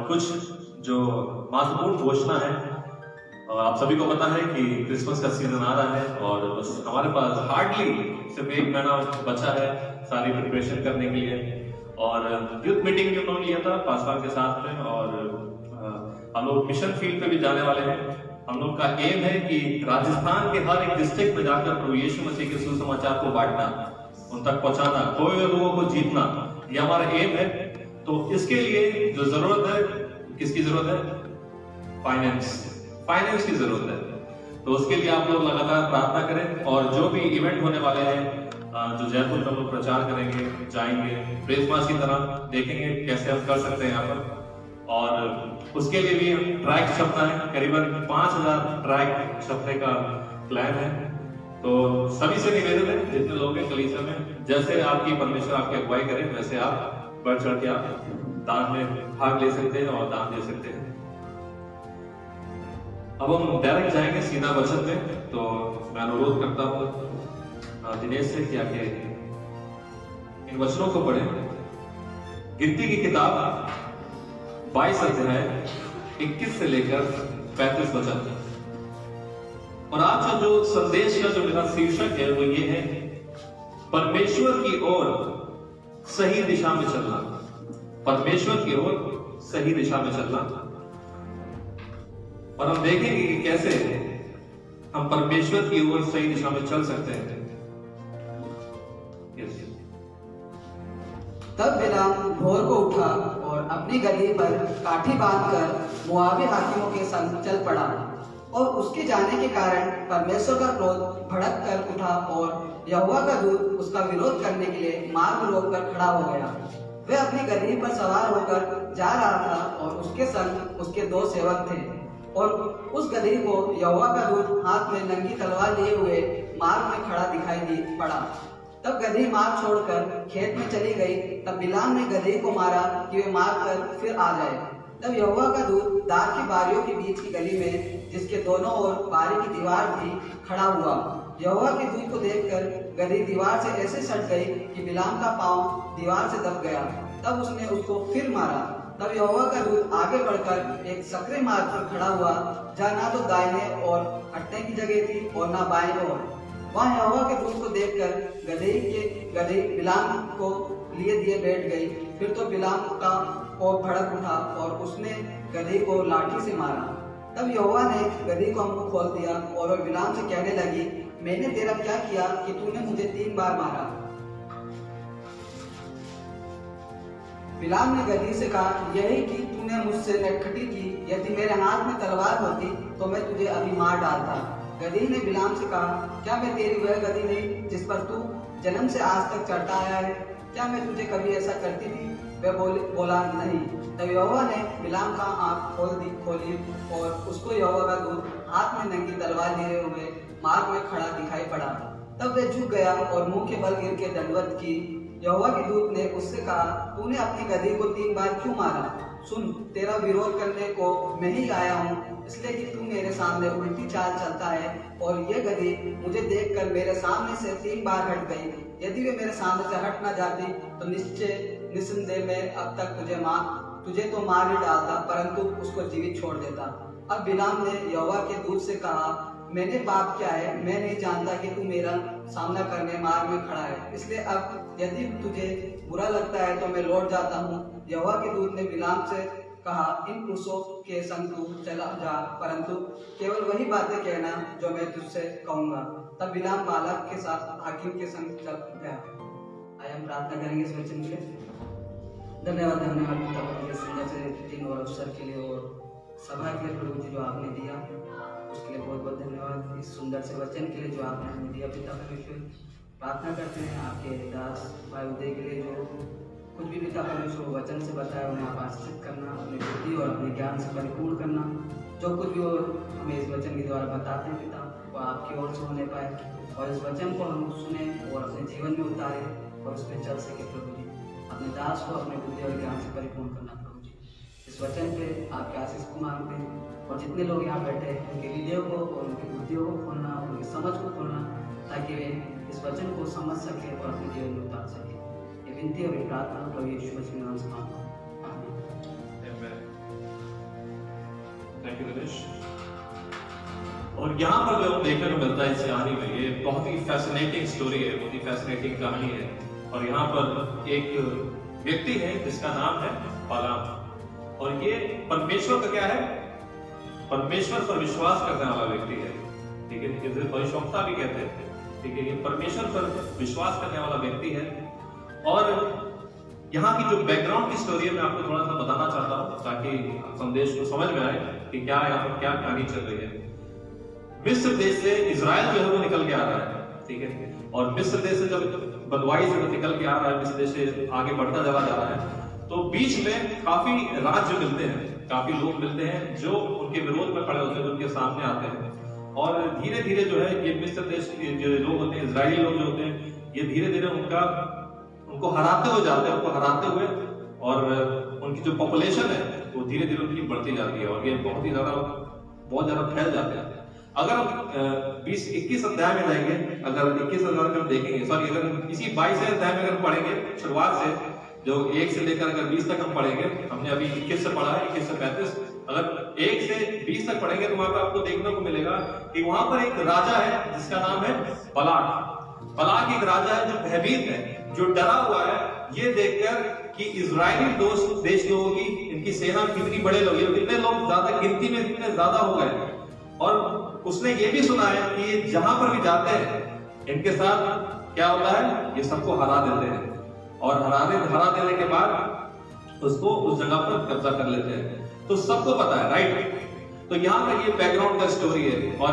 कुछ जो महत्वपूर्ण घोषणा है। आप सभी को पता है कि क्रिसमस का सीजन आ रहा है और बस हमारे पास हार्डली सिर्फ 1 महीना बचा है सारी प्रिपरेशन करने के लिए। और यूथ मीटिंग भी हम लोग लिया था पासवान के साथ में, और हम लोग मिशन फील्ड पे भी जाने वाले हैं। हम लोग का एम है कि राजस्थान के हर एक डिस्ट्रिक्ट में जाकर प्रभु यीशु मसीह के सुसमाचार को बांटना, उन तक पहुंचाना, खोए हुए लोगों को जीतना, ये हमारा एम है। तो इसके लिए जो जरूरत है, किसकी जरूरत है? फाइनेंस की जरूरत है। तो उसके लिए आप लोग लगातार प्रार्थना करें। और जो भी इवेंट होने वाले हैं, जो जयपुर में लोग प्रचार करेंगे, जाएंगे, प्रेसमास की तरह देखेंगे कैसे हम कर सकते हैं यहाँ पर। और उसके लिए भी ट्रैक छपना है, करीबन 5000 ट्रैक छपने का प्लान है। तो सभी से निवेदन है, जितने लोग हैं कलीसिया में, जैसे आपकी परमेश्वर आपकी अगुवाई करे वैसे आप बढ़ चढ़ के आप दान में भाग ले सकते हैं और दान दे सकते हैं। अब हम डायरेक्ट जाएंगे सीधा वचन में। तो मैं अनुरोध करता हूँ दिनेश से कि आके इन वचनों को पढ़ें। गिनती की किताब 22 अध्याय 21 से लेकर 35 वचन। और आज का जो संदेश का जो मेरा शीर्षक है वो ये है, परमेश्वर की ओर सही दिशा में चलना। परमेश्वर की ओर सही दिशा में चलना। और हम देखेंगे कि कैसे हम परमेश्वर की ओर सही दिशा में चल सकते हैं। तब बिलाम भोर को उठा और अपनी गदही पर काठी बांधकर मोआबी हाकिमों के संग चल पड़ा। और उसके जाने के कारण परमेश्वर का क्रोध भड़क कर उठा और यहोवा का दूत उसका विरोध करने के लिए मार्ग रोककर खड़ा हो गया। वह अपनी गदही पर सवार होकर जा रहा था और उसके संग उसके 2 सेवक थे। और उस गदही को यहोवा का दूत हाथ में नंगी तलवार लिए हुए मार्ग में खड़ा दिखाई पड़ा। तब गदही मार्ग छोड़कर खेत में चली गई। तब बिलाम ने गदही को मारा कि वे मार कर फिर आ जाए। तब यहोवा का दूत दार की बारियों के बीच की गली में, जिसके दोनों ओर बारी की दीवार थी, खड़ा हुआ। यहोवा के दूत को देखकर गदही दीवार से ऐसे सट गई कि बिलाम का पांव दीवार से दब गया। तब उसने उसको फिर मारा। तब यहोवा का दूत आगे बढ़कर एक सकरे मार्ग पर खड़ा हुआ, जहाँ ना तो दाहिने और हटने की जगह थी और ना बाएं ओर। वहाँ यहोवा के दूत को देखकर गदही बिलाम को लिए दिए बैठ गई। फिर तो बिलाम का कोप भड़क उठा और उसने गदही को लाठी से मारा। तब यहोवा ने गदही को मुंह खोल दिया और वह बिलाम से कहने लगी, मैंने तेरा क्या किया कि तूने मुझे 3 बार मारा? बिलाम ने गदही से कहा, यही कि तूने मुझसे नटखटी की। यदि मेरे हाथ में तलवार होती तो मैं तुझे अभी मार डालता। गदही ने बिलाम से कहा, क्या मैं तेरी वह गदही नहीं जिस पर तू जन्म से आज तक चढ़ता आया है? क्या मैं तुझे कभी ऐसा करती थी? वह बोला, नहीं। तब यहोवा ने बिलाम का आंख खोली और उसको यहोवा का दूत हाथ में नंगी तलवार लिए हुए मार्ग में खड़ा दिखाई पड़ा। तब वह झुक गया और मुंह के बल गिर के दंडवत की। यहोवा के दूत ने उससे कहा, तूने अपनी गदही को 3 बार क्यों मारा? सुन, तेरा विरोध करने को मैं ही आया हूँ, इसलिए कि तू मेरे सामने उल्टी चाल चलता है। और ये गदही मुझे देखकर मेरे सामने से 3 बार हट गई। यदि वे मेरे सामने से हट ना जाती तो निस्संदेह मैं अब तक तुझे तो मार ही डालता, परंतु उसको जीवित छोड़ देता। अब बिलाम ने यहोवा के दूत से कहा, मैंने पाप किया है, मैं नहीं जानता कि तू मेरा सामना करने मार्ग में खड़ा है। इसलिए अब यदि तुझे बुरा लगता है तो मैं लौट जाता हूँ। यहोवा के दूत ने बिलाम से कहा, इन पुरुषों के संग तू चला जा, परंतु केवल वही बातें कहना जो मैं तुझसे कहूँगा। तब बिलाम बालक के साथ हाकिम के संग चल गया। आइए हम प्रार्थना करेंगे इस वचन के लिए। धन्यवाद पिता के सुंदर से दिन और अवसर के लिए और सभा के लिए प्रभु जी जो आपने दिया, उसके लिए बहुत बहुत धन्यवाद। इस सुंदर से वचन के लिए जो आपने हमें दिया पिता परमेश्वर, प्रार्थना करते हैं आपके दास भाई उदय के लिए, जो कुछ भी पिता परमेश्वर वचन से बताया उन्हें आप आशीषित करना, अपनी बुद्धि और अपने ज्ञान से परिपूर्ण करना। जो कुछ भी वो हमें इस वचन के द्वारा बताते हैं पिता, वो आपकी ओर से होने पाए और इस वचन को हम सुने और अपने जीवन में उतारे और उस पर चल सके। प्रभु जी अपने दास को अपने बुद्धि और ज्ञान से परिपूर्ण करना। प्रभु जी इस वचन पे आपके आशीष को मांगते हैं और जितने लोग यहाँ बैठे हैं उनके हृदय को और उनकी बुद्धियों को खोलना, उनकी समझ को खोलना, ताकि वे इस वचन को समझ सके और अपने जीवन में उतार सके। ये विनती और प्रार्थना प्रभु यीशु मसीह के नाम से मांगता हूं। आमीन। Thank you Dinesh. और यहाँ पर जो देखने को मिलता है इस कहानी में, ये बहुत ही फैसिनेटिंग स्टोरी है, बहुत ही फैसिनेटिंग कहानी है। और यहाँ पर एक व्यक्ति है जिसका नाम है बालाम, और ये परमेश्वर का क्या है, परमेश्वर पर विश्वास करने वाला व्यक्ति है, ठीक है, इसे भविष्यवक्ता भी कहते हैं, ठीक है, ये परमेश्वर पर विश्वास करने वाला व्यक्ति है। और यहाँ की जो बैकग्राउंड की स्टोरी है मैं आपको थोड़ा सा बताना चाहता हूँ ताकि संदेश को समझ में आए कि क्या यहाँ पर क्या कहानी चल रही है। मिस्र देश से इजराइल जो है वो निकल के आ रहा है, ठीक है, और मिस्र देश से जब बलवाई से निकल के आ रहा है, मिस्र देश से आगे बढ़ता चला जा रहा है, तो बीच में काफी राज्य मिलते हैं, काफी लोग मिलते हैं जो उनके विरोध में खड़े होते हैं, उनके सामने आते हैं। और धीरे धीरे जो है ये मिस्र देश के जो लोग होते हैं, इजरायली लोग जो होते हैं, ये धीरे धीरे उनको हराते हुए जाते हैं, उनको हराते हुए, और उनकी जो पॉपुलेशन है वो धीरे धीरे उनकी बढ़ती जाती है, और ये बहुत ज्यादा फैल जाते हैं। अगर हम 20-21 अध्याय में जाएंगे, अगर 21 अध्याय में हम देखेंगे, सॉरी अगर इसी 22 अध्याय में अगर पढ़ेंगे शुरुआत से, जो 1 से लेकर अगर 20 तक हम पढ़ेंगे, हमने अभी 21 से पढ़ा है, 21 से 35, अगर 1 से 20 तक पढ़ेंगे तो वहां पर आपको देखने को मिलेगा कि वहां पर एक राजा है जिसका नाम है बलाक। बलाक एक राजा है जो भयभीत है, जो डरा हुआ है ये देखकर कि इजरायली देश लोगों की, इनकी सेना कितनी बड़े लोग, कितने लोग ज्यादा गिनती में कितने ज्यादा हो गए। और उसने ये भी सुना है कि ये जहां पर भी जाते हैं इनके साथ क्या होता है, ये सबको हरा देते हैं, और हरा देने के बाद उसको उस जगह पर कब्जा कर लेते हैं। तो सबको पता है, राइट। तो यहाँ पर ये बैकग्राउंड का स्टोरी है, और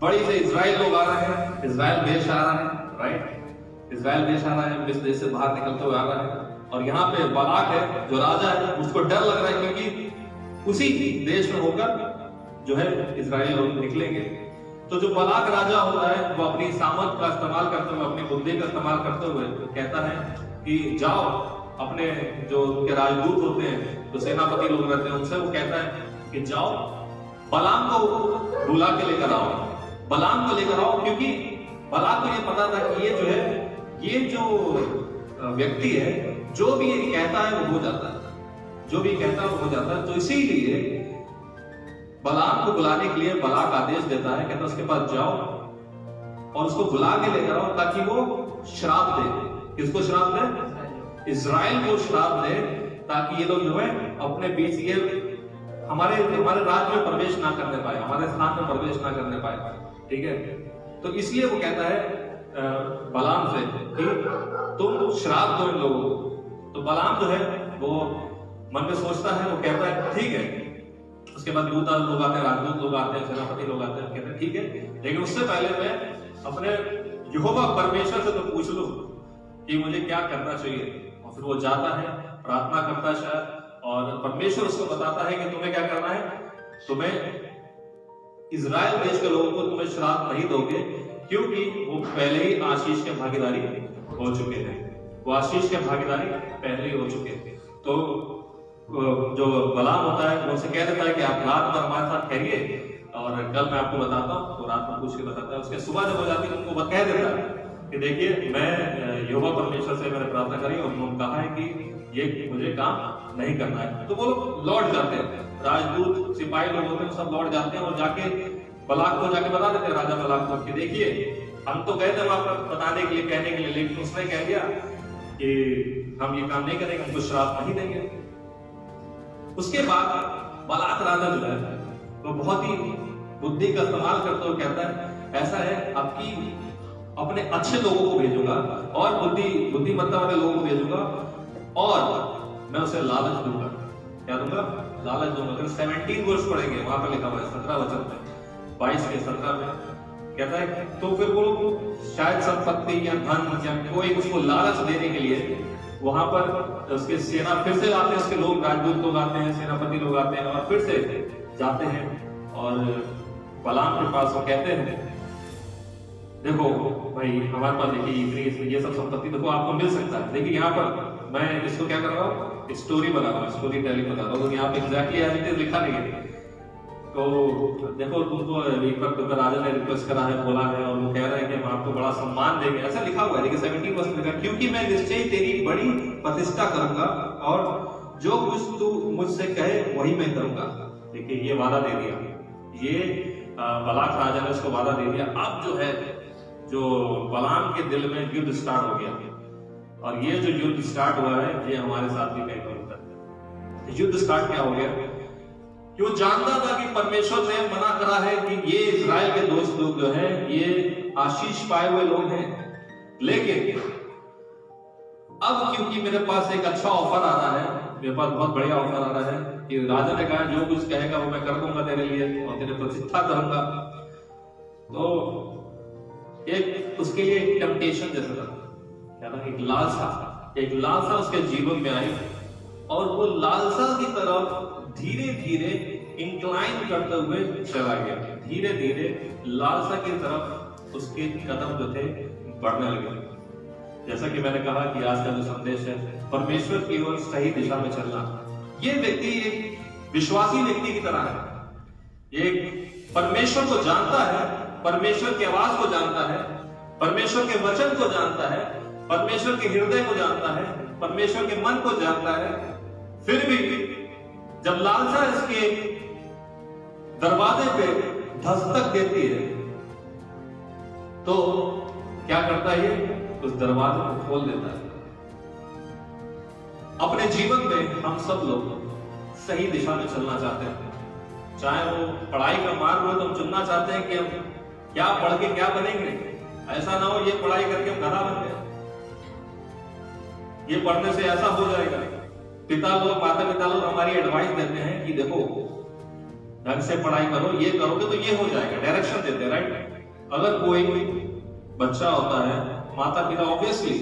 बड़ी से इजराइल लोग आ रहे हैं, इजराइल देश आ रहा है, राइट, इजराइल देश आ रहा है, मिस्र देश से बाहर निकलते हुए आ रहा है। और यहाँ पे बालाक है जो राजा है, उसको डर लग रहा है क्योंकि उसी देश में होकर जो है इजराइली लोग निकलेंगे। तो जो बलाक राजा होता है वो अपनी सामर्थ का इस्तेमाल करते हुए, अपनी बुद्धि का इस्तेमाल करते हुए कहता है कि जाओ, अपने जो उनके राजदूत होते हैं, जो सेनापति लोग रहते हैं, उनसे वो कहता है कि जाओ बलाम को बुला के लेकर आओ, बलाम को लेकर आओ, क्योंकि बलाक को ये पता था कि ये जो है, ये जो व्यक्ति है, जो भी ये कहता है वो हो जाता है, जो भी कहता है वो हो जाता है। तो इसीलिए बलाक को बुलाने के लिए बलाक आदेश देता है, कहता है उसके पास जाओ और उसको बुला के लेकर आओ ताकि वो श्राप दे। किसको श्राप दे? इजराइल को श्राप दे, ताकि ये लोग जो है अपने बीच ये हमारे राज्य में प्रवेश ना करने पाए, हमारे स्थान में प्रवेश ना करने पाए, ठीक है। तो इसलिए वो कहता है बलाम से कि तुम श्राप दो इन लोगों को। तो बलाम जो है वो मन में सोचता है, वो कहता है ठीक है। उसके बाद दूता लोग आते हैं, राजदूत लोग आते हैं, सेनापति लोग आते हैं, कहते हैं ठीक है, लेकिन उससे पहले मैं अपने यहोवा परमेश्वर से तो पूछ लूं कि मुझे क्या करना चाहिए। और फिर वो जाता है, प्रार्थना करता है शायद, और परमेश्वर उसको बताता है कि तुम्हें क्या करना है, तुम्हें इजराइल देश के लोगों को तुम्हें श्राप नहीं दोगे, क्योंकि वो पहले ही आशीष के भागीदारी हो चुके थे, वो आशीष के भागीदारी पहले ही हो चुके थे। तो जो बलाम होता है वो उनसे कह देता है कि आप रात भर हमारे साथ ठहरिए और कल मैं आपको बताता हूँ। तो रात में पूछ के बताता है। उसके सुबह जब हो जाती है तो उनको कह देता है कि देखिए मैं यहोवा परमेश्वर से मैंने प्रार्थना करी और उन्होंने कहा है कि ये मुझे काम नहीं करना है। तो वो लोग लौट जाते हैं, राजदूत सिपाही लोग होते हैं सब लौट जाते हैं और जाके बलाक को जाके बता देते हैं, राजा बलाक को, कि देखिए हम तो गए थे वहां पर बताने के लिए, कहने के लिए, लेकिन उसने कह दिया कि हम ये काम नहीं करेंगे, हमको श्राप नहीं देंगे। उसके बाद बलाक राजा जो है वो बहुत ही बुद्धि का इस्तेमाल करते हुए कहता है ऐसा है, आपकी अपने अच्छे लोगों को भेजूंगा और बुद्धिमत्ता वाले लोगों को भेजूंगा और मैं उसे लालच दूंगा। क्या दूंगा? लालच दूंगा। अगर 17 वर्ष पढ़ेंगे वहां पर लिखा हुआ है 17 वचन में, 22 के 17 में कहता है तो फिर वो शायद संपत्ति या धन या कोई उसको लालच देने के लिए वहां पर उसके सेना फिर से आते हैं, उसके लोग, राजदूत लोग आते हैं, सेनापति लोग आते हैं और फिर से जाते हैं और बलाम के पास वो कहते हैं देखो भाई हमारे पास देखिए इतनी ये सब संपत्ति देखो आपको मिल सकता है। देखिए यहाँ पर मैं इसको क्या कर रहा हूँ, स्टोरी बना रहा हूँ, स्टोरी टेलिंग बता रहा हूँ। यहाँ पे एग्जैक्टली एज इट इज लिखा नहीं है। तो देखो तुमको एक बार राजा ने रिक्वेस्ट करा है, बोला है और वो कह रहा है कि हम आपको बड़ा सम्मान देंगे, ऐसा लिखा हुआ है। देखिए 17% लिखा, क्योंकि मैं निश्चय तेरी बड़ी प्रतिष्ठा करूंगा और जो कुछ तू मुझसे कहे वही मैं करूंगा। देखिए ये वादा दे दिया, ये बलाक राजा ने उसको वादा दे दिया। अब जो है, जो बलाम के दिल में युद्ध स्टार्ट हो गया, और ये जो युद्ध स्टार्ट हुआ है ये हमारे साथ भी कहीं पर होता है। युद्ध स्टार्ट क्या हो गया कि वो जानता था कि परमेश्वर ने मना करा है कि ये इजराइल के दोस्त लोग जो है ये आशीष पाए हुए लोग हैं, लेकिन अब क्योंकि मेरे पास एक अच्छा ऑफर आ रहा है, मेरे पास बहुत बढ़िया ऑफर आ रहा है कि राजा ने कहा जो कुछ कहेगा वो मैं कर दूंगा तेरे लिए और तेरे प्रतिष्ठा करूंगा, तो एक उसके लिए एक टेम्पटेशन जैसा था, क्या था, एक लालसा उसके जीवन में आई, और वो लालसा की तरफ धीरे धीरे इंक्लाइन करते हुए चला गया। धीरे धीरे लालसा की तरफ उसके कदम जो थे बढ़ने लगे। जैसा कि मैंने कहा कि आज का जो संदेश है, परमेश्वर की ओर सही दिशा में चलना, ये व्यक्ति एक विश्वासी व्यक्ति की तरह है। एक परमेश्वर को जानता है, परमेश्वर की आवाज को जानता है, परमेश्वर के वचन को जानता है, परमेश्वर के हृदय को जानता है, परमेश्वर के मन को जानता है। फिर भी जब लालसा इसके दरवाजे पे दस्तक देती है तो क्या करता है, उस दरवाजे को खोल देता है। अपने जीवन में हम सब लोग सही दिशा में चलना चाहते हैं, चाहे वो पढ़ाई का मार्ग हो तो हम चुनना चाहते हैं कि हम क्या पढ़ के क्या बनेंगे। ऐसा ना हो ये पढ़ाई करके हम गधा बन गए, ये पढ़ने से ऐसा हो जाएगा। माता पिता लोग हमारी एडवाइस देते हैं कि देखो ढंग से पढ़ाई करो, ये करोगे तो ये हो जाएगा, डायरेक्शन देते हैं, राइट। अगर कोई बच्चा होता है, माता पिता ऑब्वियसली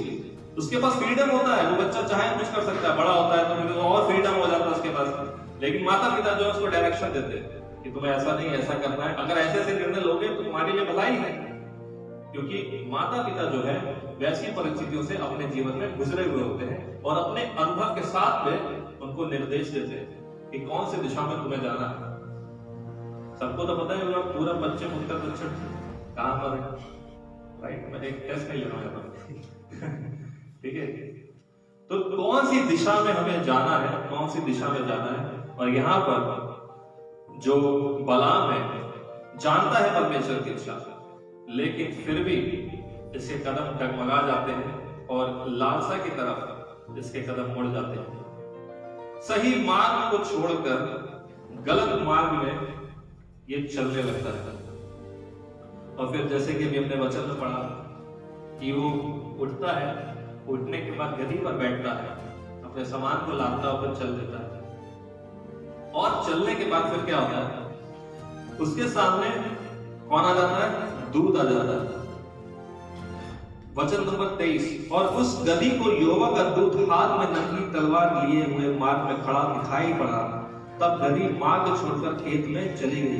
उसके पास फ्रीडम होता है, वो बच्चा चाहे कुछ कर सकता है, बड़ा होता है तो फिर और फ्रीडम हो जाता है उसके पास। लेकिन माता पिता जो है उसको डायरेक्शन देते हैं कि तुम्हें ऐसा नहीं ऐसा करना है, अगर ऐसे ऐसे निर्णय लोगे तो तुम्हारे लिए भलाई है। क्योंकि माता पिता जो है वैसी परिस्थितियों से अपने जीवन में गुजरे हुए होते हैं और अपने अनुभव के साथ में उनको निर्देश देते हैं कि कौन सी दिशा में तुम्हें जाना है। सबको तो पता है पूरा पश्चिम उत्तर दक्षिण कहां पर है, राइट। मैं एक टेस्ट नहीं लेना चाहता, ठीक है। तो कौन सी दिशा में हमें जाना है, कौन सी दिशा में जाना है। और यहां पर जो बलाम है जानता है परमेश्वर की इच्छा, लेकिन फिर भी इसके कदम डगमगा जाते हैं और लालसा की तरफ इसके कदम मुड़ जाते हैं। सही मार्ग को छोड़कर गलत मार्ग में ये चलने लगता है। और फिर जैसे कि अभी हमने वचन में पढ़ा कि वो उठता है, उठने के बाद गधी पर बैठता है, अपने सामान को लादता होकर चल देता है, और चलने के बाद फिर क्या होता है, उसके सामने कौन आ जाता है, दूत आ जाता है। वचन नंबर 23, और उस गधी को यहोवा का दूत हाथ में नंगी तलवार लिए हुए मार्ग में खड़ा दिखाई पड़ा। तब गधी मार्ग छोड़कर खेत में चली गई।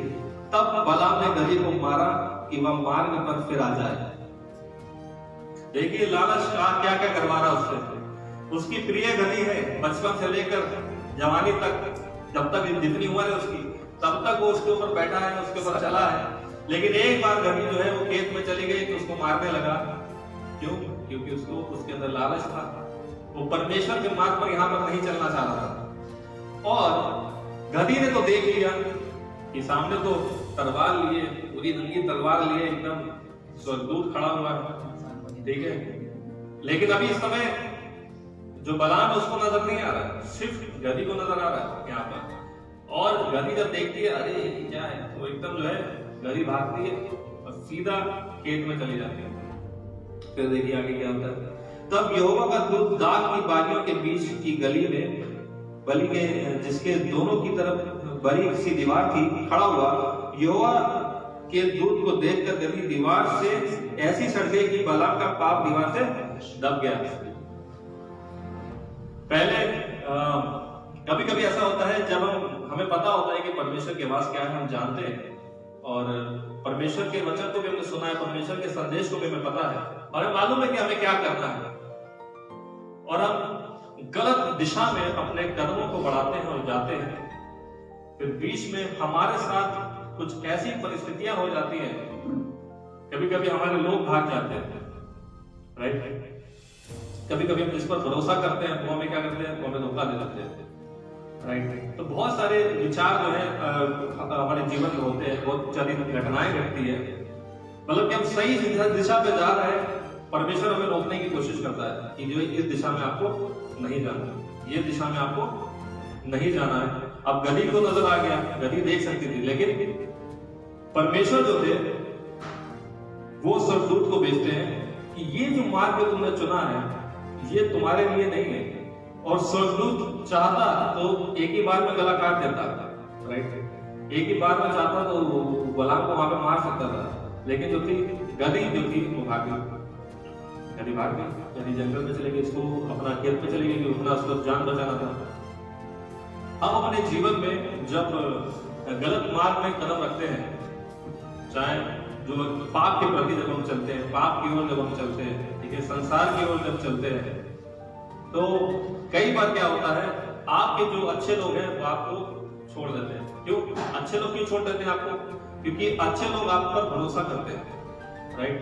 तब बलाम ने गधी को मारा कि वह मार्ग पर फिर आ जाए। देखिए लालच क्या क्या करवा रहा उससे। उसकी प्रिय गधी है, बचपन से लेकर जवानी तक, जब तक जितनी उम्र है उसकी तब तक वो उसके ऊपर बैठा है, उसके ऊपर चला है। लेकिन एक बार गधी जो है वो खेत में चली गई तो उसको मारने लगा। क्यों? क्योंकि उसको उसके अंदर लालच था, वो परमेश्वर के मार्ग पर यहाँ पर नहीं चलना चाह रहा था। और गधी ने तो देख लिया कि सामने तो तलवार लिए, पूरी नंगी तलवार लिए एकदम स्वर्गदूत खड़ा हुआ है, ठीक है। लेकिन अभी इस समय जो बलाम है उसको नजर नहीं आ रहा, सिर्फ गधी को नजर आ रहा है यहाँ पर। और गधी जब देखती है अरे क्या है, तो एकदम जो है गधी भागती है और सीधा खेत में चली जाती है। फिर देखिए आगे क्या होता है। तब यहोवा का दूत दाख की बारियों के बीच की गली में, गली के जिसके दोनों की तरफ बड़ी सी दीवार थी, खड़ा हुआ। यहोवा के दूत को देखकर गधी दीवार से ऐसी सट गई कि बलाम का पाप दीवार से दब गया। पहले कभी कभी ऐसा होता है जब हमें पता होता है कि परमेश्वर की आवाज क्या है, हम जानते हैं, और परमेश्वर के वचन को भी हमने सुना है, परमेश्वर के संदेश को भी हमें पता है, और हमें मालूम है कि हमें क्या करना है, और हम गलत दिशा में अपने कदमों को बढ़ाते हैं और जाते हैं। फिर बीच में हमारे साथ कुछ ऐसी परिस्थितियां हो जाती हैं, कभी कभी हमारे लोग भाग जाते हैं, राइट। कभी कभी हम जिस पर भरोसा करते हैं वो हमें क्या करते हैं, वो हमें धोखा दे देते हैं, राइट। तो बहुत सारे विचार जो है हमारे जीवन में होते हैं, बहुत सारी घटनाएं घटती है, मतलब कि हम सही दिशा पे जा रहे हैं, परमेश्वर हमें रोकने की कोशिश करता है कि जो इस दिशा में आपको नहीं जाना, ये दिशा में आपको नहीं जाना है। अब गधी को नजर आ गया, गधी देख सकती थी, लेकिन परमेश्वर जो थे वो स्वर्गदूत को भेजते हैं कि ये जो मार्ग तुमने चुना है ये तुम्हारे लिए नहीं है। और स्वर्गदूत चाहता तो एक ही बार में गला काट देता, राइट, एक ही बार में चाहता तो बलाम को वहां पे मार सकता था, लेकिन जो थी गधी जो थी वो भाग गई, गधी भाग गई, गधी जंगल में चले गई, इसको अपना खेत में चले गई, अपना उसको जान बचाना था। हम अपने जीवन में जब गलत मार्ग में कदम रखते हैं, चाहे जो पाप के प्रति जब हम चलते हैं, पाप की ओर जब हम चलते हैं, ठीक है, संसार की ओर जब चलते हैं, तो कई बार क्या होता है, आपके जो अच्छे लोग हैं वो आपको छोड़ देते हैं। क्यों अच्छे लोग क्यों छोड़ देते हैं आपको? क्योंकि अच्छे लोग आप पर भरोसा करते हैं, राइट।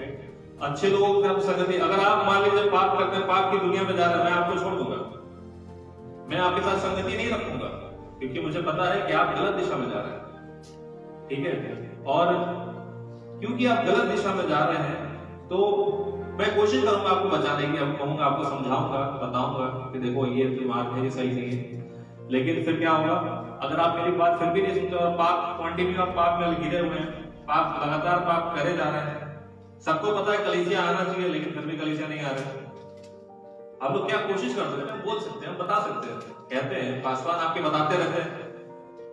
अच्छे लोगों की संगति, अगर आप मान लीजिए पाप करते हैं, पाप की दुनिया में जा रहे हैं, मैं आपको छोड़ दूंगा, मैं आपके साथ संगति नहीं रखूंगा, क्योंकि मुझे पता है कि आप गलत दिशा में जा रहे हैं, ठीक है। और क्योंकि आप गलत दिशा में जा रहे हैं तो मैं कोशिश करूंगा आपको बचाने की, अब कहूंगा, आपको समझाऊंगा, बताऊंगा कि देखो ये मार्ग मेरी सही नहीं है। लेकिन फिर क्या होगा, अगर आप मेरी बात फिर भी नहीं सुनते और पाप कंटिन्यू आप पाप में घिरे हुए हैं, पाप लगातार पाप करे जा रहे हैं, सबको पता है कलीसिया आना चाहिए लेकिन फिर भी कलीसिया नहीं आ रहे, आप लोग क्या कोशिश करते हैं, बोल सकते हैं, बता सकते हैं, कहते हैं पासवान आपके बताते रहते हैं,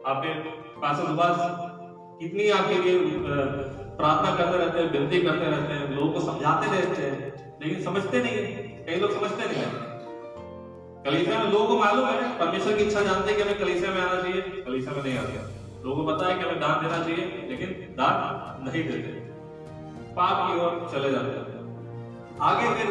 आपके पास सुबह कितनी आपके लिए प्रार्थना करते रहते हैं, विनती करते रहते हैं, लोगों को समझाते रहते हैं, लेकिन समझते नहीं है, कई लोग समझते नहीं है। कलीसिया में लोगों को मालूम है, परमेश्वर की इच्छा जानते हैं कि हमें कलीसिया में आना चाहिए, कलीसिया में नहीं आते, लोगों को पता है कि हमें दान देना चाहिए, लेकिन दान नहीं देते, पाप की ओर चले जाते हैं। आगे फिर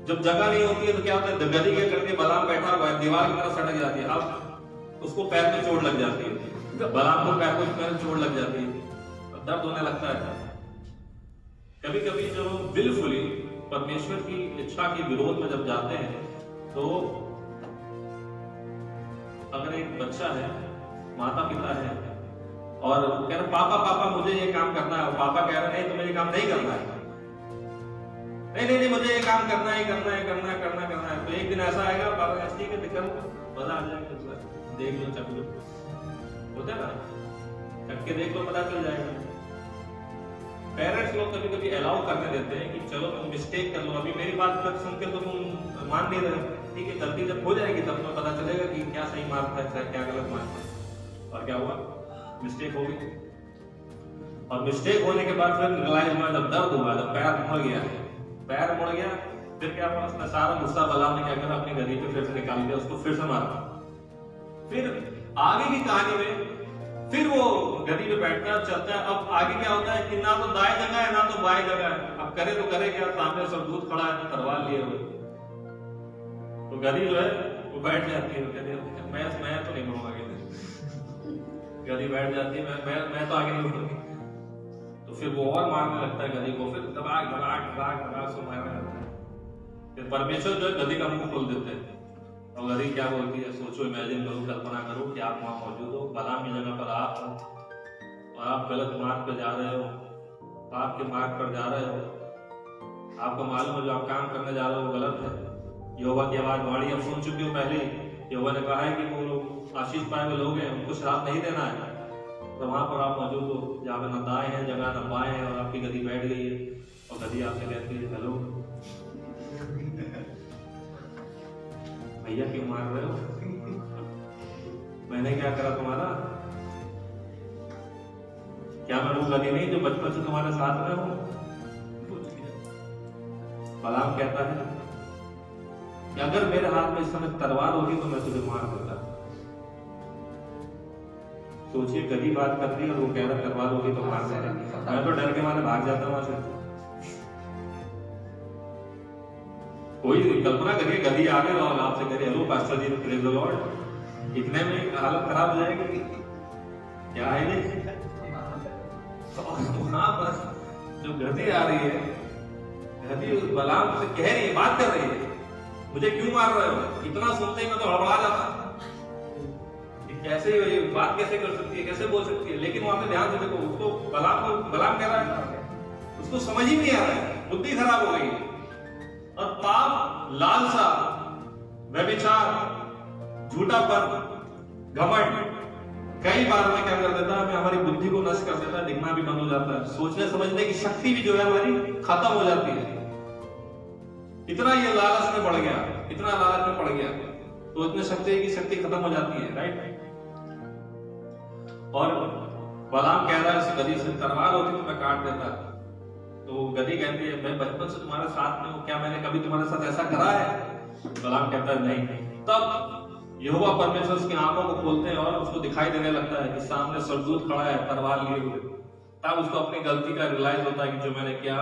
जब जगह नहीं होती है तो क्या होता है, गधी क्या करती है, बलाम बैठा हुआ है, दीवार की तरफ सटक जाती है, अब उसको पैर में चोट लग जाती है, बलाम को पैर में चोट लग जाती है, दर्द होने लगता है। कभी कभी जब हम विलफुली परमेश्वर की इच्छा के विरोध में जब जाते हैं, तो अगर एक बच्चा है, माता पिता है और कह रहे पापा पापा मुझे ये काम करना है, और पापा कह रहे नहीं तुम्हें ये काम नहीं करना है, नहीं नहीं नहीं मुझे ये काम करना है, करना है, करना है, करना करना है। तो एक दिन ऐसा आएगा, पापा ठीक है निकल, मजा आ जाएगा, देख लो, चख लो, होता है ना, चख के देख लो, पता चल जाएगा। पेरेंट्स लोग कभी कभी अलाउ करने देते हैं कि चलो तुम मिस्टेक कर लो, अभी मेरी बात कर सुन के तो तुम मान नहीं रहे, ठीक है, गलती जब हो जाएगी तब तुम्हें पता चलेगा कि क्या सही मार्ग था, क्या गलत मार्ग था। और क्या हुआ, मिस्टेक हो गई, और मिस्टेक होने के बाद फिर रियलाइज हुआ, जब दर्द हुआ, जब पैर मुड़ गया, पैर मुड़ गया, फिर क्या हुआ, उसने सारा गुस्सा बलाम ने क्या करा, अपनी गधी पे फिर से निकाल दिया, उसको फिर से मारा। फिर आगे की कहानी में फिर वो गधी पे बैठता है, चलता है। अब आगे क्या होता है कि ना तो दाएं जगह है ना तो बाएं जगह है, अब करे तो करे क्या, सामने स्वर्गदूत खड़ा है तलवार लिए हुए, तो गधी जो है वो बैठ जाती है, मैं तो नहीं बढ़ूंगा आगे, गधी बैठ जाती है, मैं तो आगे नहीं बढ़ूंगी। तो फिर वो और मारने लगता है गधी को, फिर दबाग दबाग दबाग दबाग से मारने लगता है। फिर परमेश्वर जो है गधी का मुंह खोल देते हैं, और गधी क्या बोलती है, सोचो, इमेजिन करो, कल्पना करो कि आप वहां मौजूद हो, बलाम की जगह पर आप हो, और आप गलत मार्ग पर जा रहे हो, पाप के मार्ग पर जा रहे हो, आपको मालूम है जो आप काम करने जा रहे हो वो गलत है। यहोवा की आवाज वाणी आप सुन चुके हो पहले, यहोवा ने कहा है कि वो लोग आशीष पाए हुए लोग हैं, उनको श्राप नहीं देना है, तो वहां पर आप मौजूद हो जहाँ पे न दाएं है जगह न बाएं है, और आपकी गधी बैठ गई है, और गधी आपसे कहती है हेलो भैया क्यों मार रहे हो, मैंने क्या करा तुम्हारा, क्या मैं वो गधी नहीं जो बचपन से तुम्हारे साथ में हूं। बलाम कहता है कि अगर मेरे हाथ में इस समय तलवार होगी तो मैं तुझे मार देता। सोचिए, गधी बात कर रही है और वो कह रहा तलवार होगी तो मार देता, मैं तो डर के मारे भाग जाता वहां से। कोई कल्पना करिए, गधी आगे और आपसे करिए hello pastor ji praise the lord, इतने में हालत खराब हो जाएगी, क्या है ये। वहां पर जो गधी आ रही है, गधी बलाम से कह रही है, बात कर रही है, मुझे क्यों मार रहे हो, इतना सुनते ही मैं तो हड़बड़ा जाता, कैसे ये बात कैसे कर सकती है, कैसे बोल सकती है। लेकिन वहां पे ध्यान से देखो, उसको बलाम कह रहा है, उसको समझ ही नहीं आ रहा है, बुद्धि खराब हो गई है। और पाप, लालसा, व्यभिचार, झूठापन, घमंड कई बार में क्या कर देता है, हमें हमारी बुद्धि को नष्ट कर देता है, दिखना भी बंद हो जाता है, सोचने समझने की शक्ति भी जो है हमारी खत्म हो जाती है। इतना ये लालच में बढ़ गया, इतना लालच में पड़ गया, तो इतने शक्ति की शक्ति खत्म हो जाती है, राइट। और बलाम कह रहा है इस गधी से, तलवार होती तो मैं काट देता। तो गधी कहती है, मैं बचपन से तुम्हारे साथ में हूं, क्या मैंने कभी तुम्हारे साथ ऐसा करा है? बलाम कहता है नहीं। तब यहोवा परमेश्वर उसकी आंखों को खोलते हैं और उसको दिखाई देने लगता है कि सामने सरदूत खड़ा है तलवार लिए हुए। तब उसको अपनी गलती का रियलाइज होता है कि जो मैंने किया,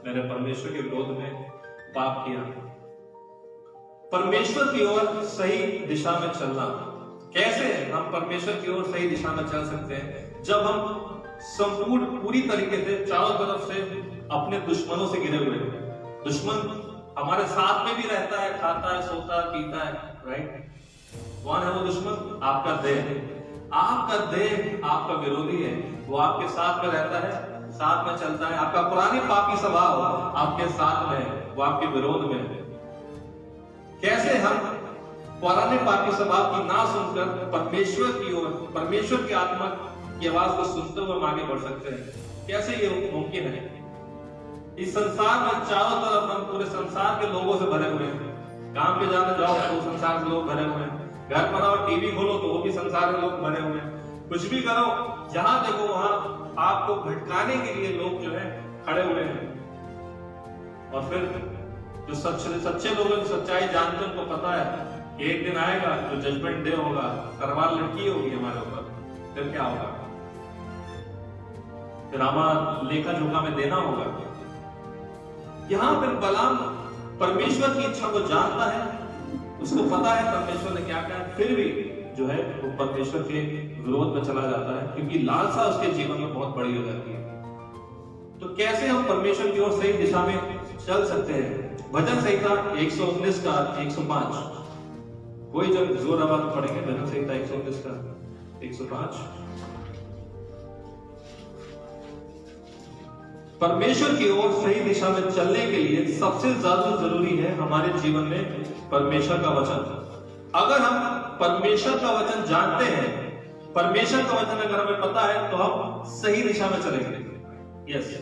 मैंने परमेश्वर के विरोध में पाप किया। परमेश्वर की ओर सही दिशा में चलना, कैसे हम परमेश्वर की ओर सही दिशा में चल सकते हैं? जब हम संपूर्ण पूरी तरीके से चारों तरफ से अपने दुश्मनों से घिरे हुए हैं। दुश्मन हमारे साथ में भी रहता है, खाता है, सोता है, पीता है, राइट। कौन है वो दुश्मन? आपका देह। आपका देह आपका विरोधी है, वो आपके साथ में रहता है, साथ में चलता है। आपका पुरानी पापी स्वभाव आपके साथ में है, वो आपके विरोध में है। कैसे हम पुराने पापी स्वभाव की ना सुनकर परमेश्वर की ओर, परमेश्वर की आत्मा की आवाज को सुनते हुए हम आगे बढ़ सकते हैं? कैसे ये मुमकिन है? इस संसार में चारों तरफ हम पूरे संसार के लोगों से भरे हुए हैं। काम पे जाने जाओ तो संसार के लोग भरे हुए हैं, घर पर आओ टीवी खोलो तो वो भी संसार के लोग भरे हुए हैं। कुछ भी करो, जहां देखो वहां आपको भटकाने के लिए लोग जो है खड़े हुए हैं। और फिर जो सच्चे लोग हैं, सच्चाई जानते हैं, उनको पता है कि एक दिन आएगा जो जजमेंट डे होगा, तलवार लटकी होगी हमारे ऊपर, फिर क्या होगा? फिर हमारा लेखा जोखा में देना होगा। यहां पर बलाम परमेश्वर की इच्छा को जानता है, उसको पता है परमेश्वर ने क्या कहा, फिर भी जो है वो परमेश्वर के विरोध में चला जाता है, क्योंकि लालसा उसके जीवन में बहुत बड़ी हो जाती है। तो कैसे हम परमेश्वर की ओर सही दिशा में चल सकते हैं? भजन संहिता 119 का 105, कोई जब जोर आवाज पढ़ेंगे भजन संहिता 119 का 105। परमेश्वर की ओर सही दिशा में चलने के लिए सबसे ज्यादा जरूरी है हमारे जीवन में परमेश्वर का वचन। अगर हम परमेश्वर का वचन जानते हैं, परमेश्वर का वचन अगर हमें पता है, तो हम सही दिशा में चलेंगे। यस।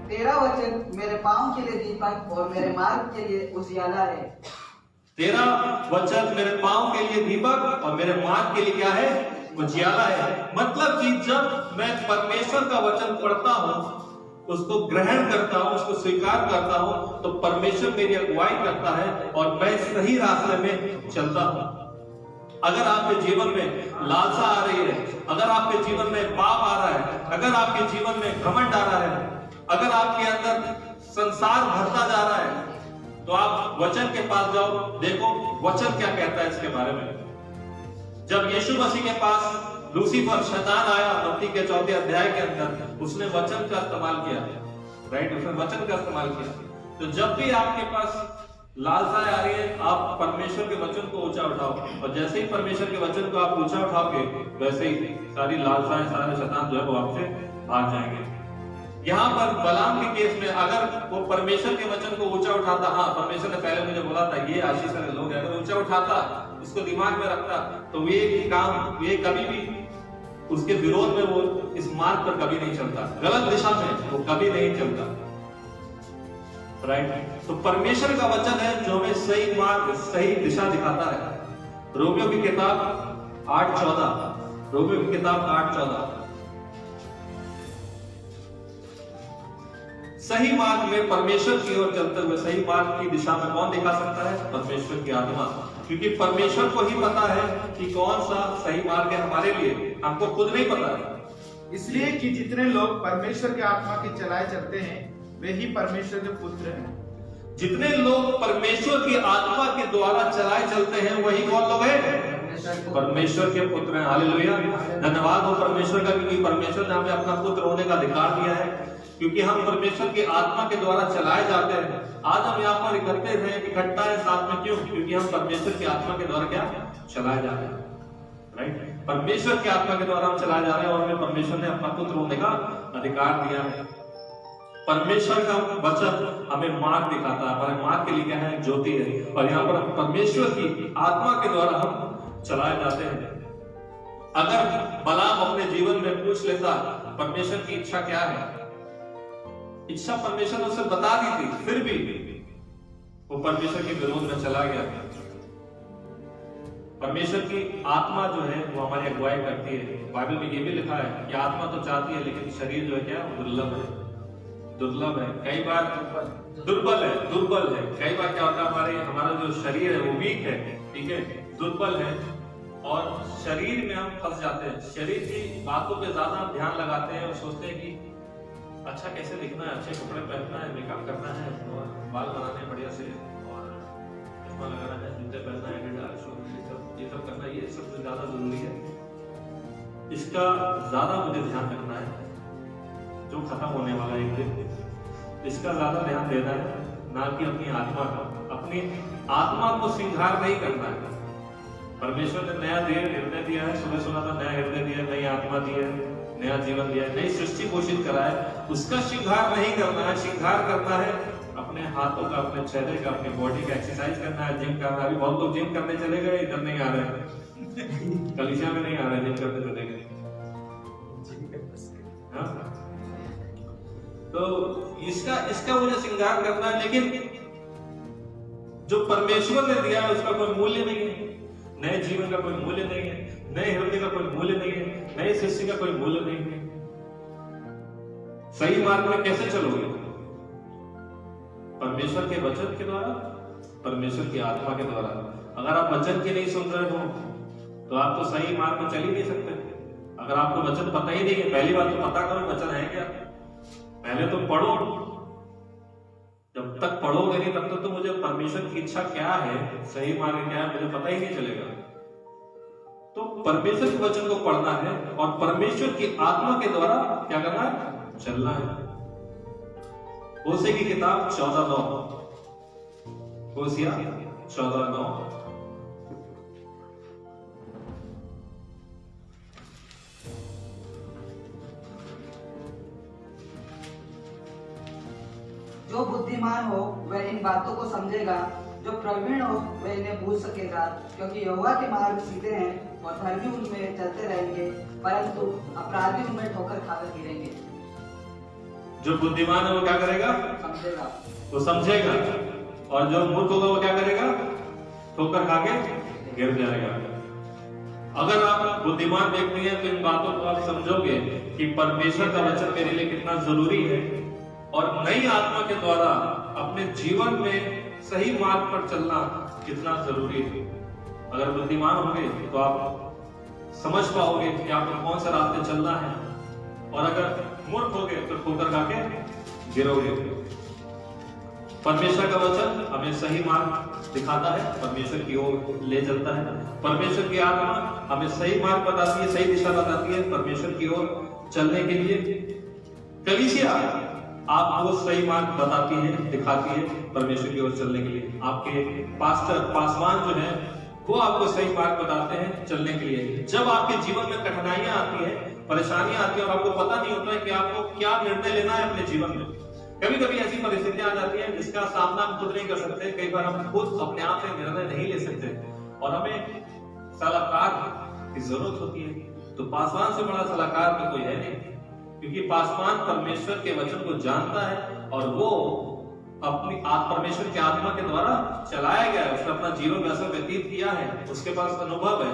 तेरा वचन मेरे पांव के लिए दीपक और मेरे मार्ग के लिए उजियाला है। तेरा वचन मेरे पांव के लिए दीपक और मेरे मार्ग के लिए क्या है? उजियाला है। मतलब कि जब मैं परमेश्वर का वचन पढ़ता हूं, उसको ग्रहण करता हूं, उसको स्वीकार करता हूं, तो परमेश्वर मेरी अगुवाई करता है और मैं सही रास्ते में चलता हूं। अगर आपके जीवन में लालसा आ रही है, अगर आपके जीवन में पाप आ रहा है, अगर आपके जीवन में घमंड आ रहा है, अगर आपके अंदर संसार भरता जा रहा है, तो आप वचन के पास जाओ, देखो वचन क्या कहता है इसके बारे में। जब यीशु मसीह के पास लूसीफर शैतान आया मत्ती के 4 अध्याय के अंदर, उसने वचन का इस्तेमाल किया, राइट, उसने वचन का इस्तेमाल किया। तो जब भी आपके पास लालसाएं आ रही है, आप परमेश्वर के वचन को ऊंचा उठाओ, और जैसे ही परमेश्वर के वचन को आप ऊंचा उठाओगे, वैसे ही सारी लालसाएं, सारे शैतान जो है वो आपसे भाग जाएंगे। यहाँ पर बलाम के केस में अगर वो परमेश्वर के वचन को ऊंचा उठाता, हाँ परमेश्वर ने पहले मुझे बोला था ये आशीष वाले लोग हैं, अगर ऊंचा उठाता, उसको दिमाग में रखता, तो ये कभी भी उसके विरोध में वो इस मार्ग पर कभी नहीं चलता, गलत दिशा में वो कभी नहीं चलता, राइट। तो परमेश्वर का वचन है जो हमें सही मार्ग, सही दिशा दिखाता है। रोमियो की किताब 8:14, रोमियो की किताब 8:14। सही मार्ग में परमेश्वर की ओर चलते हुए सही मार्ग की दिशा में कौन दिखा सकता है? परमेश्वर की आत्मा, क्योंकि परमेश्वर को ही पता है कि कौन सा सही मार्ग है हमारे लिए, हमको खुद नहीं पता है। इसलिए कि जितने लोग परमेश्वर के आत्मा के चलाए चलते हैं, वे ही परमेश्वर के पुत्र हैं। जितने लोग परमेश्वर की आत्मा के द्वारा चलाए चलते हैं, वही कौन लोग हैं? परमेश्वर के पुत्र हैं। हालेलुया, धन्यवाद हो परमेश्वर का, क्योंकि परमेश्वर ने हमें अपना पुत्र होने का अधिकार दिया है, क्योंकि हम परमेश्वर की आत्मा के द्वारा चलाए जाते हैं। आज हम यहाँ पर इकट्ठा है साथ में, क्यों? क्योंकि हम परमेश्वर की आत्मा के द्वारा क्या चलाए जाते हैं, राइट। परमेश्वर की आत्मा के द्वारा हम चलाए जा रहे हैं और हमें परमेश्वर ने अपना पुत्र होने का अधिकार दिया है। परमेश्वर का वचन हमें मार्ग दिखाता है, हमारे मार्ग के लिए क्या है, ज्योति है। और यहाँ पर परमेश्वर की आत्मा के द्वारा हम चलाए जाते हैं। अगर बलाम अपने जीवन में पूछ लेता परमेश्वर की इच्छा क्या है, इच्छा परमेश्वर ने उसे बता दी थी, फिर भी वो परमेश्वर के विरोध में चला गया। परमेश्वर की आत्मा जो है वो हमारी अगुवाई करती है। बाइबल में ये भी लिखा है कि आत्मा तो चाहती है लेकिन शरीर जो है क्या, दुर्लभ है, कई बार दुर्बल है। कई बार क्या होता है, हमारा जो शरीर है वो वीक है, ठीक है, दुर्बल है, और शरीर में हम फंस जाते हैं। शरीर की बातों पे ज्यादा हम ध्यान लगाते हैं और सोचते हैं कि अच्छा कैसे दिखना है, अच्छे कपड़े पहनना है, मेकअप करना है, और बाल बनाने हैं बढ़िया से, और चश्मा लगाना है, जूते पहनना है, ये सब करना है। ये सबसे ज्यादा जरूरी है, इसका ज्यादा मुझे ध्यान रखना है, जो खत्म होने वाला है एक दिन, इसका ज्यादा ध्यान देना है, ना कि अपनी आत्मा का। अपनी आत्मा को श्रृंगार नहीं करना है। परमेश्वर ने नया हृदय दिया है, सुबह सुना था, नया हृदय दिया है, नई आत्मा दी है, नया जीवन दिया है, नई सृष्टि घोषित करा है। उसका श्रृंगार नहीं करना है, श्रृंगार करना है अपने हाथों का, अपने चेहरे का, अपने बॉडी का एक्सरसाइज करना है, जिम करना है। अभी बहुत लोग जिम करने चले गए, इधर नहीं आ रहे हैं, कलीसिया में नहीं आ रहे, जिम करने चले गए। तो इसका मुझे श्रृंगार करना है, लेकिन जो परमेश्वर ने दिया है उसका कोई मूल्य नहीं है। नए जीवन का कोई मूल्य नहीं है, नए हृदय का कोई मूल्य नहीं है, नए सृष्टि का कोई मूल्य नहीं है। सही मार्ग में कैसे चलोगे? परमेश्वर के वचन के द्वारा, परमेश्वर की आत्मा के द्वारा। अगर आप वचन की नहीं सुन रहे हो तो आप तो सही मार्ग में चल ही नहीं सकते। अगर आपको वचन पता ही नहीं है, पहली बात तो पता करो वचन है क्या, पहले तो पढ़ो। जब तक पढ़ोगे नहीं तब तक तो मुझे परमेश्वर की इच्छा क्या है, सही मार्ग क्या है, मुझे पता ही नहीं चलेगा। तो परमेश्वर के वचन को पढ़ना है और परमेश्वर की आत्मा के द्वारा क्या करना है, चलना है। होशे की किताब 14:9, होशिया 14:9। जो बुद्धिमान हो वह इन बातों को समझेगा, जो प्रवीण हो वह इन्हें बूझ सकेगा, क्योंकि यहोवा के मार्ग सीधे हैं और धर्मी उनमें चलते रहेंगे, परंतु अपराधी उनमें ठोकर खाकर गिरेंगे। जो बुद्धिमान है वो क्या करेगा, समझेगा, वो समझेगा, और जो मूर्ख होगा वो क्या करेगा, ठोकर खा के गिर जाएगा। अगर आप बुद्धिमान व्यक्ति हैं तो इन बातों को आप समझोगे कि परमेश्वर का वचन मेरे लिए कितना जरूरी है, और नई आत्मा के द्वारा अपने जीवन में सही मार्ग पर चलना कितना जरूरी है। अगर बुद्धिमान होंगे तो आप समझ पाओगे कि आपको कौन सा रास्ते चलना है, और अगर मूर्ख होगे तो ठोकर खा के गिरोगे। परमेश्वर का वचन हमें सही मार्ग दिखाता है, परमेश्वर की ओर ले चलता है। परमेश्वर की आत्मा हमें सही मार्ग बताती है, सही दिशा बताती है परमेश्वर की ओर चलने के लिए। कलीसिया आपको सही मार्ग बताती है, दिखाती है परमेश्वर की ओर चलने के लिए। आपके पासवान जो है वो आपको सही मार्ग बताते हैं चलने के लिए। जब आपके जीवन में कठिनाइयां आती हैं, परेशानियां आती हैं और आपको पता नहीं होता है कि आपको क्या निर्णय लेना है अपने जीवन में, कभी कभी ऐसी परिस्थितियां आ जाती हैं जिसका सामना हम खुद नहीं कर सकते। कई बार हम खुद अपने आप से निर्णय नहीं ले सकते और हमें सलाहकार की जरूरत होती है। तो पासवान से बड़ा सलाहकार तो कोई है नहीं, क्योंकि पासवान परमेश्वर के वचन को जानता है और वो अपनी परमेश्वर की आत्मा के द्वारा चलाया गया है, उसने अपना जीवन वैसा व्यतीत किया है, उसके पास अनुभव है।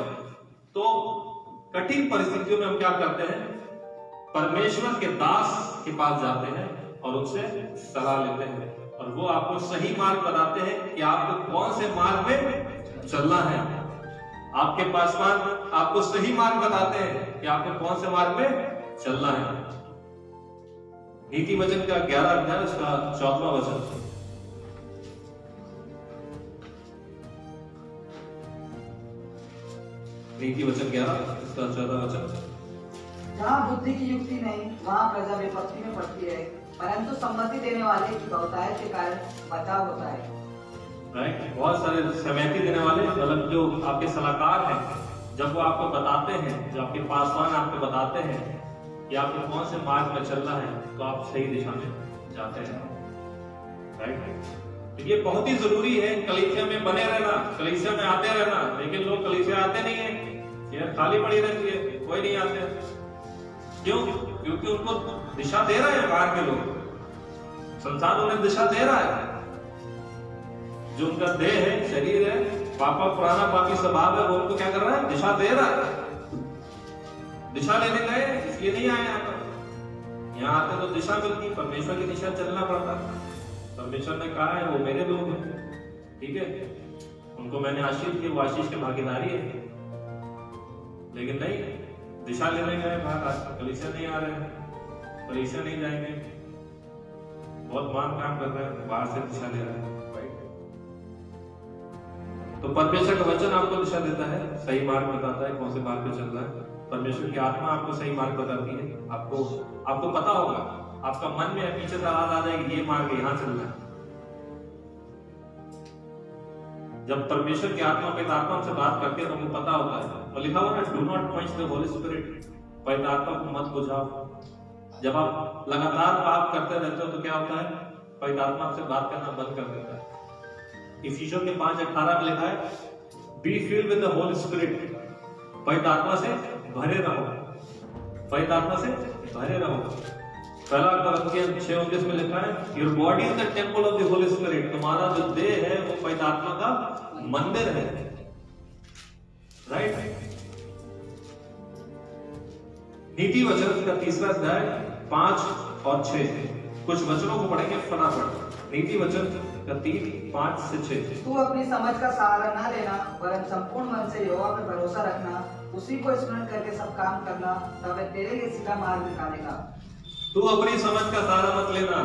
तो कठिन परिस्थितियों में हम क्या करते हैं, परमेश्वर के दास के पास जाते हैं और उनसे सलाह लेते हैं, और वो आपको सही मार्ग बताते हैं कि आपको कौन से मार्ग में चलना है। आपके पासवान आपको सही मार्ग बताते हैं कि आपको कौन से मार्ग में चलना है। नीति वचन का 11 अध्याय उसका 14वां वचन। नीति वचन 11 उसका 14वां वचन। जहाँ बुद्धि की युक्ति नहीं वहाँ प्रजा विपत्ति में पड़ती है, परंतु सम्मति देने वाले की बहुतायत के कारण बचाव होता है। राइट, बहुत सारे सहमति देने वाले, मतलब जो आपके सलाहकार हैं जब वो आपको बताते हैं, जो आपके पासवान आपको बताते हैं कि आपको कौन से मार्ग में चलना है, तो आप सही दिशा में जाते हैं। राइट? तो ये बहुत ही जरूरी है कलीसिया में बने रहना, कलीसिया में आते रहना। लेकिन लोग कलीसिया आते नहीं है, चेयर खाली पड़ी रहती है, कोई नहीं आते। क्यों? क्योंकि उनको दिशा दे रहे हैं बाहर के लोग, संसार उन्हें दिशा दे रहा है। जो उनका देह है, शरीर है, पापा पुराना पापी स्वभाव है, वो उनको क्या कर रहा है? दिशा दे रहा है। दिशा लेने गए इसलिए नहीं आए यहाँ पर। यहाँ आते तो दिशा मिलती, परमेश्वर की दिशा चलना पड़ता। परमेश्वर ने कहा है वो मेरे लोग हैं, ठीक है, उनको मैंने आशीष की, वो आशीष के भागीदारी है। लेकिन नहीं, दिशा लेने गए बाहर, कलीसिया नहीं आ रहे हैं, कलीसिया नहीं जाएंगे, बहुत मान काम कर रहे हैं, बाहर से दिशा ले रहे हैं। तो परमेश्वर का वचन आपको दिशा देता है, सही मार्ग बताता है, कौन से मार्ग पे चलना है। परमेश्वर की आत्मा आपको सही मार्ग बताती है। आपको पता होगा, आपका मन में पीछे से आवाज आ जाएगी, ये मार्ग यहां चलना है। जब परमेश्वर की आत्मा पवित्र आत्मा से बात करते हैं तो हमको पता होता है, और लिखा हुआ है, do not quench the Holi spirit, पवित्र आत्मा को मत बुझाओ। जब आप लगातार पाप करते रहते हो तो क्या होता है? पवित्र आत्मा से बात करना बंद कर देता है। इफिसियों के 5:18 में लिखा है, be filled with the Holi spirit, पवित्र आत्मा से भरे रहो, पवित्र आत्मा से भरे रहो। पहला कुरिन्थियों 6:19 में लिखा है, your body is the temple of the Holi spirit, तुम्हारा जो देह है वो पवित्र आत्मा का मंदिर है। राइट? नीति वचन का 3रा अध्याय 5 और 6 कुछ वचनों को पढ़ेंगे फटाफट। नीति वचन का 3, 5 से 6। तू अपनी समझ का सहारा न लेना, वरन संपूर्ण मन से यहोवा पर भरोसा रखना, उसी को स्मरण करके सब काम करना, तब वह तेरे लिए सीधा मार्ग निकालेगा। तू अपनी समझ का सहारा मत लेना।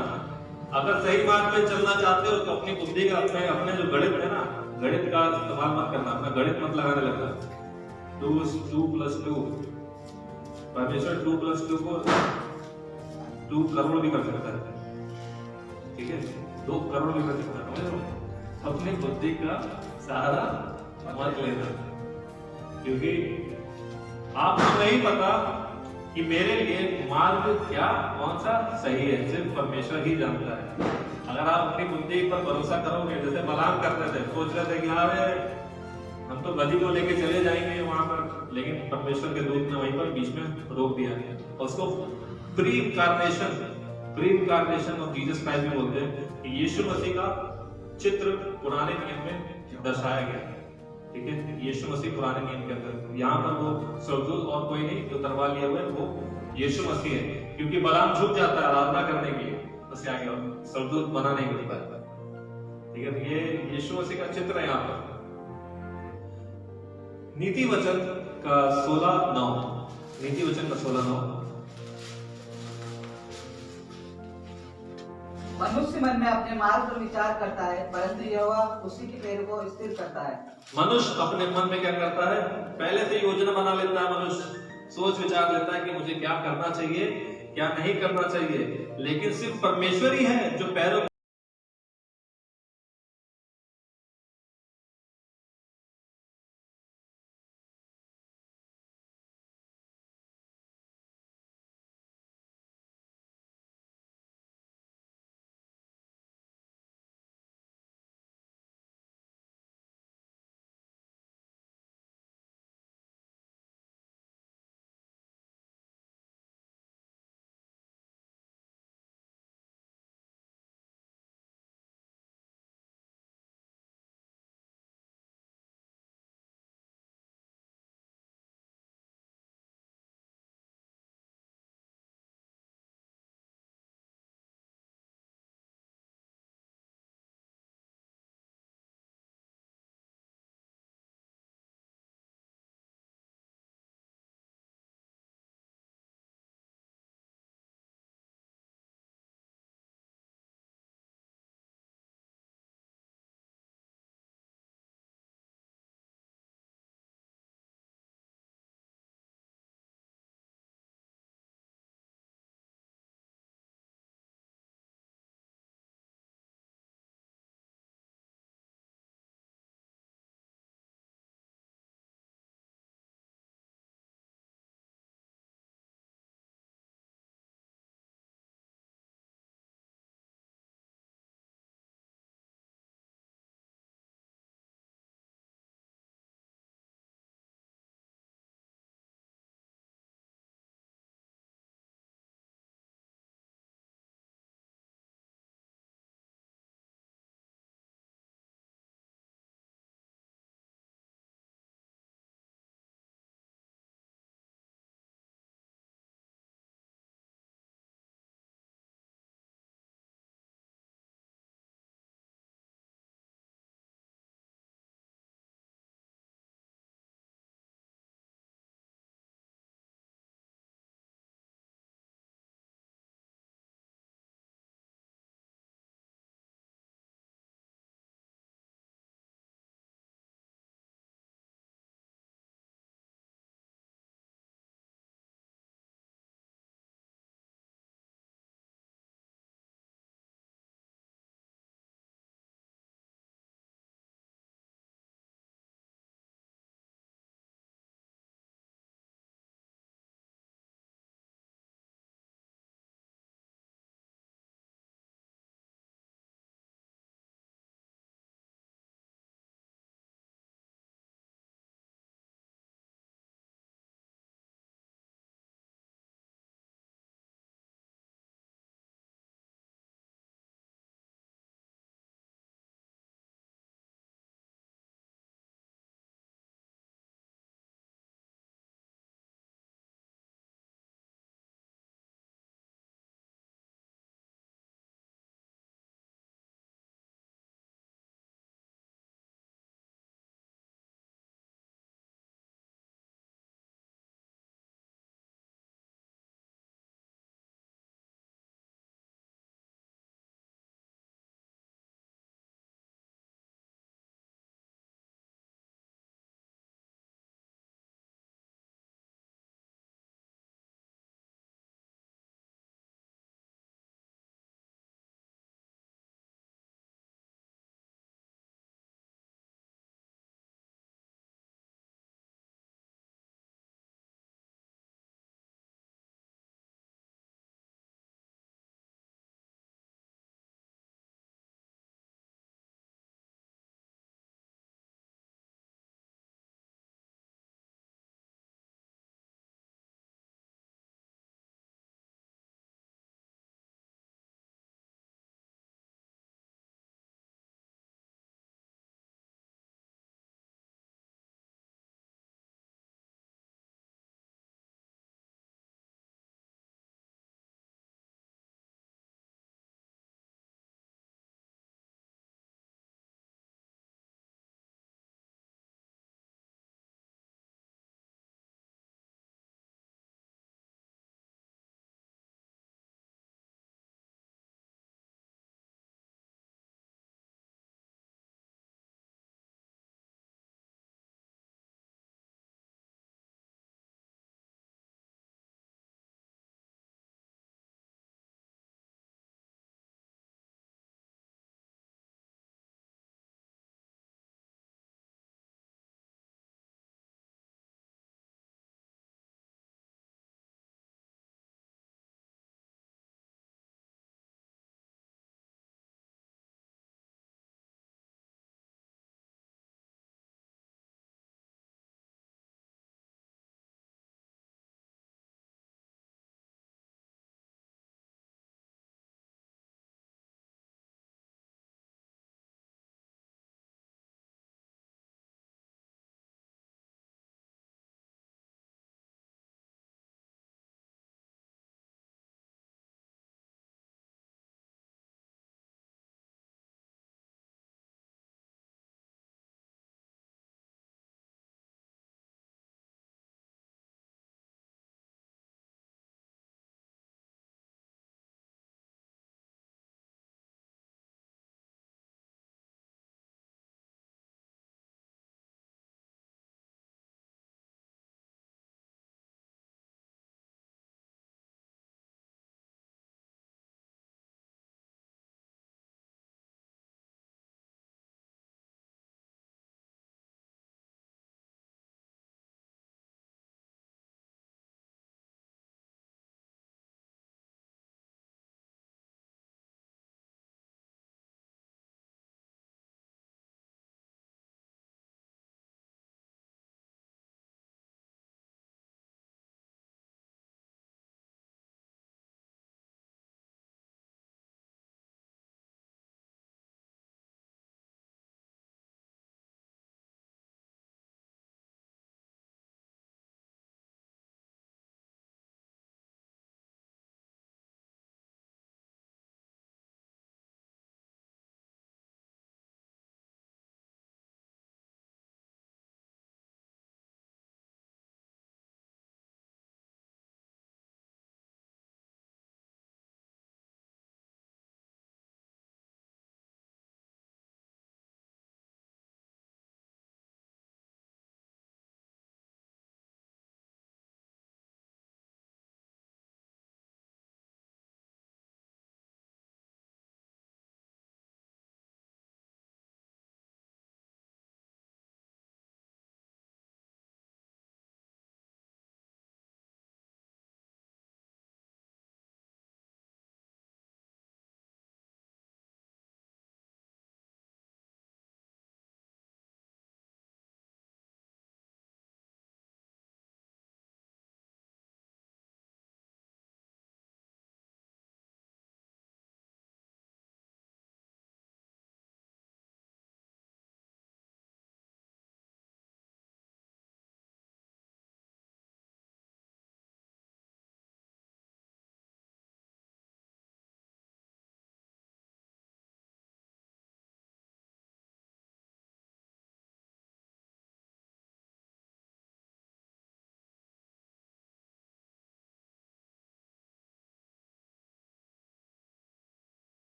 अगर सही मार्ग पे चलना चाहते हो तो अपनी बुद्धि का, अपने जो गणित है ना, गणित का इस्तेमाल मत करना, अपना गणित मत लगाने लगना। 2+2, परमेश्वर 2+2 को 2 करोड़ भी कर सकता है, ठीक है, 2 करोड़ भी कर सकता है। अपनी बुद्धि का सहारा मत लेना, क्योंकि आपको नहीं पता कि मेरे लिए मार्ग क्या, कौन सा सही है, सिर्फ परमेश्वर ही जानता है। अगर आप अपनी बुद्धि पर भरोसा करोगे, जैसे बलाम करते थे, सोच रहे थे कि अरे हम तो गधी को लेके चले जाएंगे वहां पर, लेकिन परमेश्वर के दूत ने वहीं पर बीच में रोक दिया। उसको pre incarnation of Jesus Christ भी बोलते हैं कि यीशु मसीह का चित्र पुराने नियम में दर्शाया गया, ठीक है। यीशु मसीह पुराने नियम के अंदर, यहाँ पर वो स्वर्गदूत और कोई नहीं जो तलवार लिए हुए, वो यीशु मसीह है, क्योंकि बलाम झुक जाता है आराधना करने के लिए, उससे आगे स्वर्गदूत बना नहीं मिल पाता, ठीक है। तो ये यीशु मसीह का चित्र है यहाँ पर। नीति वचन का 16:9, नीति वचन का 16:9। मनुष्य मन में अपने मार्ग पर विचार करता है, परंतु यहोवा उसी के पैर को स्थिर करता है। मनुष्य अपने मन में क्या करता है? पहले से योजना बना लेता है, मनुष्य सोच विचार लेता है कि मुझे क्या करना चाहिए, क्या नहीं करना चाहिए, लेकिन सिर्फ परमेश्वर ही है जो पैरों